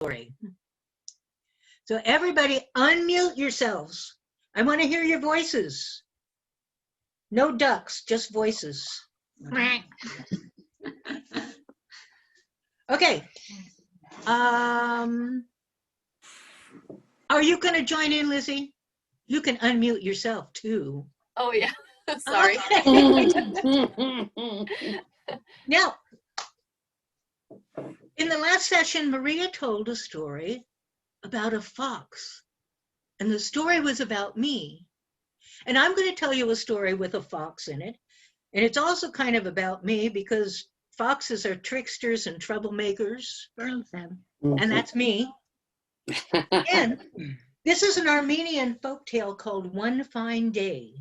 story. So everybody unmute yourselves. I want to hear your voices. No ducks, just voices. Okay. Are you going to join in, Lizzie? You can unmute yourself too. Oh yeah, sorry. Okay. Now, in the last session, Maria told a story about a fox, and the story was about me. And I'm going to tell you a story with a fox in it, and it's also kind of about me because foxes are tricksters and troublemakers, and that's me. And this is an Armenian folktale called One Fine Day.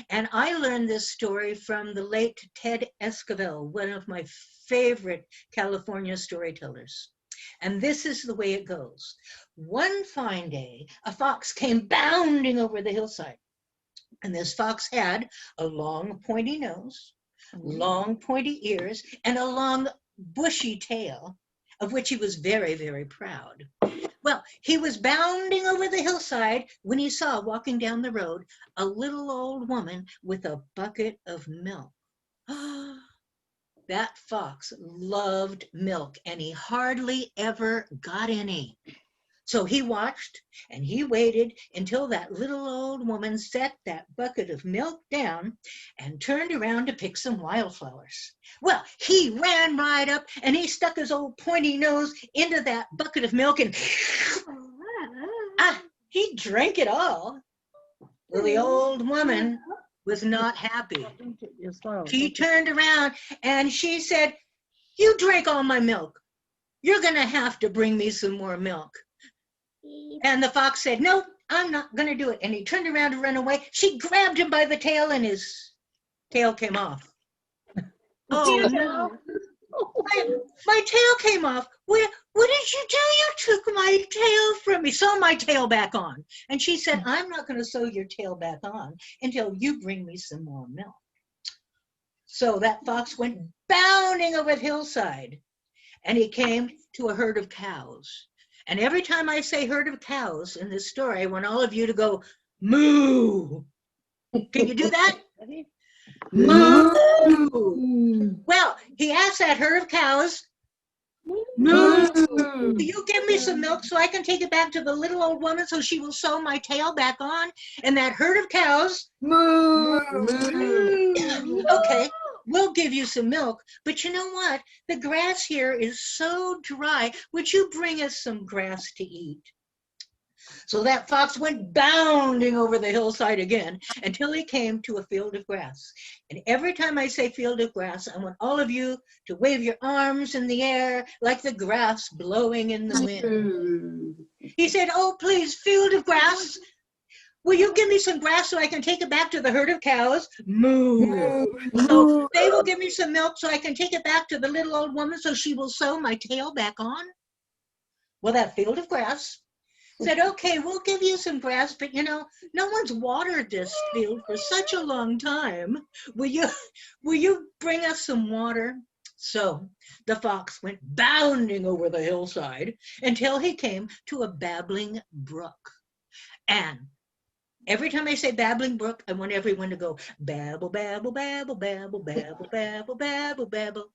And I learned this story from the late Ted Esquivel, one of my favorite California storytellers. And this is the way it goes. One fine day, a fox came bounding over the hillside. And this fox had a long pointy nose, long pointy ears, and a long bushy tail, of which he was very, very proud. Well, he was bounding over the hillside when he saw, walking down the road, a little old woman with a bucket of milk. That fox loved milk, and he hardly ever got any. So he watched and he waited until that little old woman set that bucket of milk down and turned around to pick some wildflowers. Well, he ran right up and he stuck his old pointy nose into that bucket of milk and he drank it all. Well, the old woman was not happy. She turned around and she said, "You drank all my milk. You're going to have to bring me some more milk." And the fox said, "No, I'm not going to do it." And he turned around to run away. She grabbed him by the tail and his tail came off. Oh, no. My tail came off. What did you do? You took my tail from me. Sew my tail back on. And she said, "I'm not going to sew your tail back on until you bring me some more milk." So that fox went bounding over the hillside and he came to a herd of cows. And every time I say herd of cows in this story, I want all of you to go, moo. Can you do that? Moo. Well, he asked that herd of cows, moo. Will you give me some milk so I can take it back to the little old woman so she will sew my tail back on? And that herd of cows, moo. Okay. We'll give you some milk, but you know what? The grass here is so dry. Would you bring us some grass to eat? So that fox went bounding over the hillside again until he came to a field of grass. And every time I say field of grass, I want all of you to wave your arms in the air like the grass blowing in the wind. He said, "Oh, please, field of grass, will you give me some grass so I can take it back to the herd of cows?" Moo. So they will give me some milk so I can take it back to the little old woman so she will sew my tail back on. Well, that field of grass said, "Okay, we'll give you some grass, but you know, no one's watered this field for such a long time. Will you bring us some water?" So the fox went bounding over the hillside until he came to a babbling brook. And every time I say babbling brook, I want everyone to go babble, babble, babble, babble, babble, babble, babble, babble.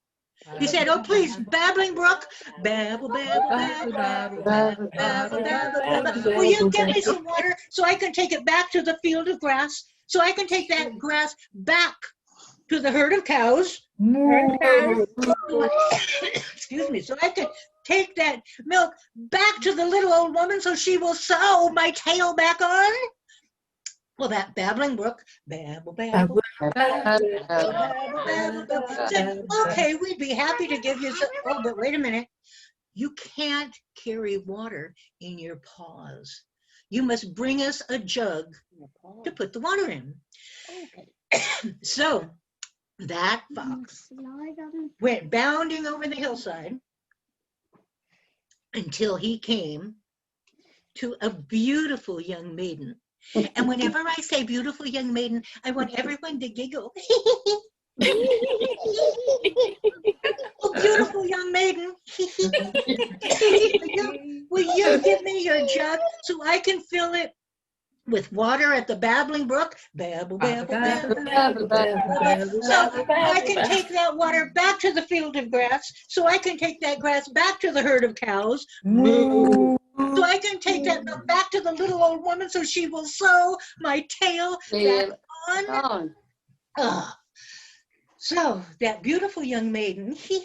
He said, "Oh, please, babbling brook, babble, babble, babble, babble, babble, babble, babble, babble. Will you get me some water so I can take it back to the field of grass, so I can take that grass back to the herd of cows?" Excuse me, so I can take that milk back to the little old woman so she will sew my tail back on. Well, that babbling brook, babble, babble, babble, babble, babble, babble, said, "Okay, we'd be happy to give you some." Oh, but wait a minute. You can't carry water in your paws. You must bring us a jug to put the water in. So that fox went bounding over the hillside until he came to a beautiful young maiden. And whenever I say beautiful young maiden, I want everyone to giggle. Oh, beautiful young maiden. will you give me your jug so I can fill it with water at the babbling brook? Babble, babble, babble, babble, babble, babble. So I can take that water back to the field of grass, so I can take that grass back to the herd of cows. Moo. So I can take that milk back to the little old woman so she will sew my tail back on. So that beautiful young maiden said,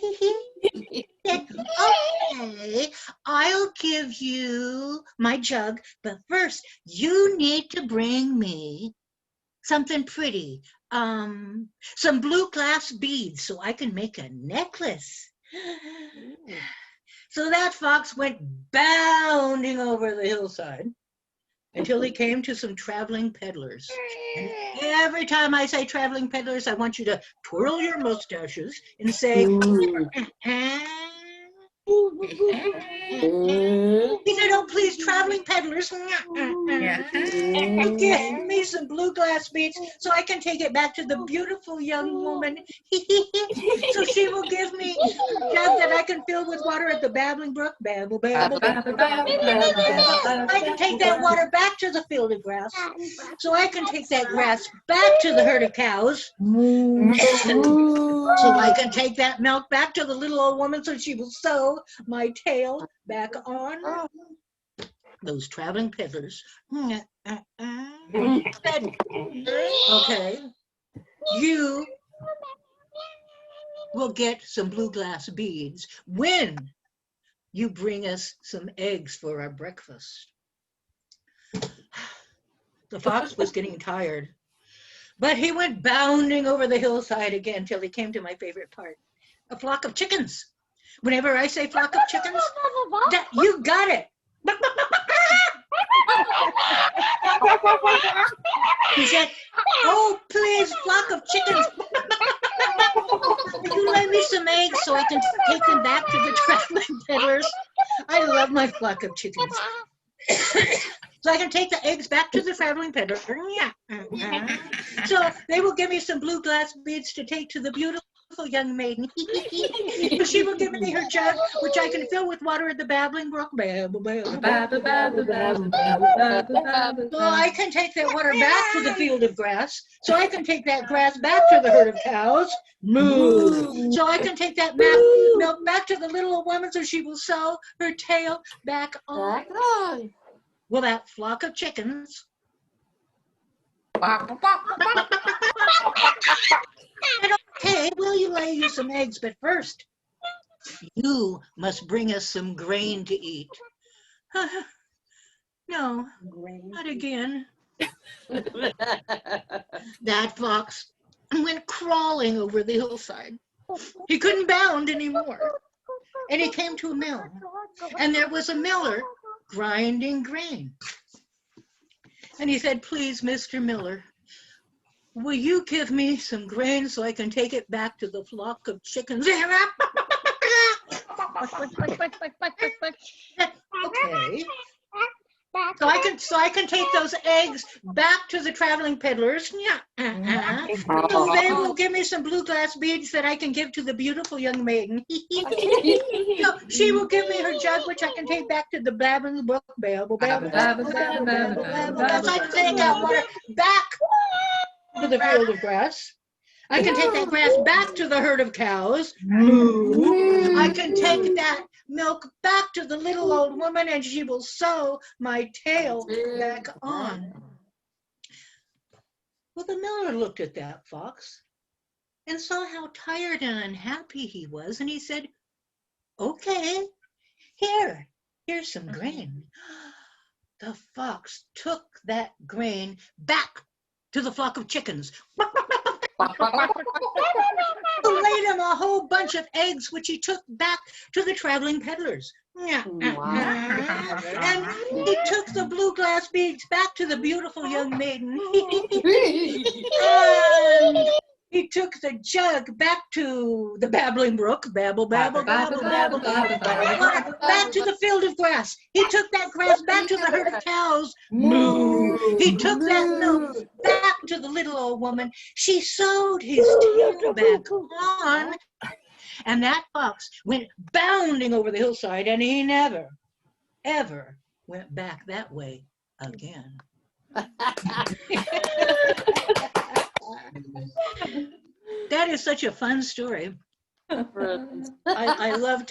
okay, I'll give you my jug, but first you need to bring me something pretty, some blue glass beads so I can make a necklace. So that fox went bounding over the hillside until he came to some traveling peddlers. And every time I say traveling peddlers, I want you to twirl your mustaches and say, he said, oh, please, traveling peddlers, give me some blue glass beads so I can take it back to the beautiful young woman. So she will give me a jug that I can fill with water at the babbling brook. Babble, babble, babble, babble, babble, babble. I can take that water back to the field of grass. So I can take that grass back to the herd of cows. So I can take that milk back to the little old woman so she will sew my tail back on. Those traveling peddlers said, okay, you will get some blue glass beads when you bring us some eggs for our breakfast. The fox was getting tired, but he went bounding over the hillside again till he came to my favorite part, a flock of chickens. Whenever I say flock of chickens, that you got it. He said, oh, please, flock of chickens, will you lay me some eggs so I can take them back to the traveling peddlers? I love my flock of chickens. So I can take the eggs back to the traveling peddler. So they will give me some blue glass beads to take to the beautiful young maiden. She will give me her jug, which I can fill with water at the babbling brook. So I can take that water back to the field of grass. So I can take that grass back to the herd of cows. Moo. So I can take that milk back to the little old woman so she will sew her tail back on. Well, that flock of chickens. Okay, will you lay you some eggs? But first, you must bring us some grain to eat. No, not again. That fox went crawling over the hillside. He couldn't bound anymore. And he came to a mill. And there was a miller grinding grain. And he said, please, Mr. Miller, will you give me some grain so I can take it back to the flock of chickens? Okay. So I can take those eggs back to the traveling peddlers. So they will give me some blue glass beads that I can give to the beautiful young maiden. So she will give me her jug, which I can take back to the babbling brook. Babble, babble, babble, babble, babble, babble. So I can take that water back to the field of grass. I can take that grass back to the herd of cows. Moo. I can take that milk back to the little old woman and she will sew my tail back on. Well, the miller looked at that fox and saw how tired and unhappy he was, and he said, okay, here's some grain. The fox took that grain back to the flock of chickens. Laid him a whole bunch of eggs, which he took back to the traveling peddlers. And he took the blue glass beads back to the beautiful young maiden. And he took the jug back to the babbling brook. Babble, babble, babble, babble, babble, babble. Back to the field of grass. He took that grass back to the herd of cows. Moo. He took that milk back to the little old woman. She sewed his tail back on. And that fox went bounding over the hillside, and he never ever went back that way again. That is such a fun story. Brilliant. I love telling